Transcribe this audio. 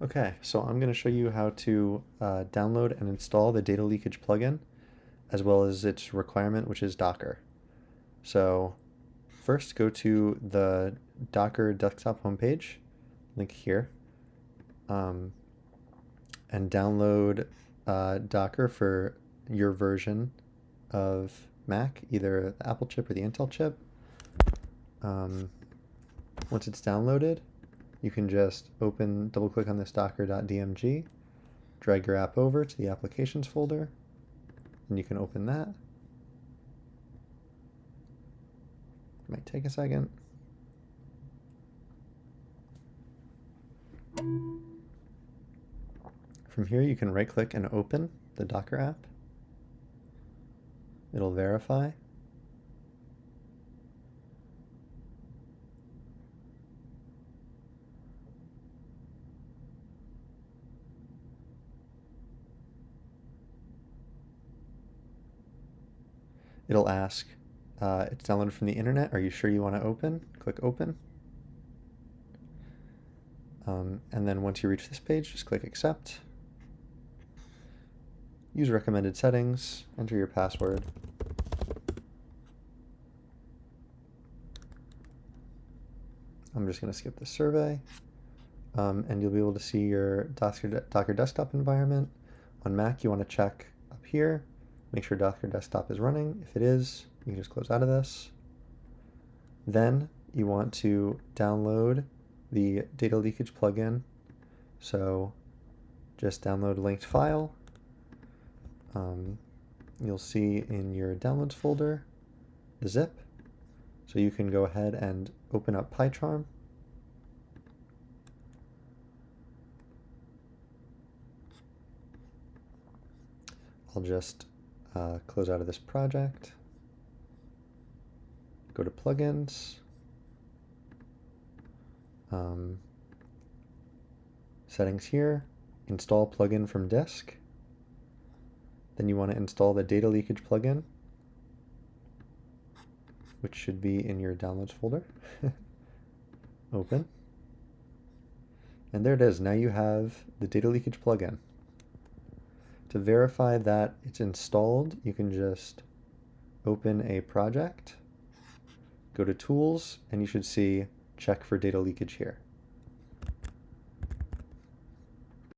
Okay, so I'm going to show you how to download and install the data leakage plugin, as well as its requirement, which is Docker. So first go to the Docker desktop homepage, link here, um, and download Docker for your version of Mac, either the Apple chip or the Intel chip. Once it's downloaded, you can just double click on this docker.dmg, drag your app over to the applications folder, and you can open that. It might take a second. From here, you can right click and open the Docker app. It'll verify. It'll ask, it's downloaded from the internet. Are you sure you want to open? Click open. And then once you reach this page, just click accept. Use recommended settings, enter your password. I'm just going to skip the survey. And you'll be able to see your Docker desktop environment. On Mac, you want to check up here, make sure Docker desktop is running. If it is, you can just close out of this. Then you want to download the data leakage plugin. So just download a linked file. You'll see in your downloads folder the zip. So you can go ahead and open up PyCharm. I'll just close out of this project, go to plugins, settings here, install plugin from disk. Then you want to install the data leakage plugin, which should be in your downloads folder. Open. And there it is. Now you have the data leakage plugin. To verify that it's installed, you can just open a project, go to Tools, and you should see Check for Data Leakage here.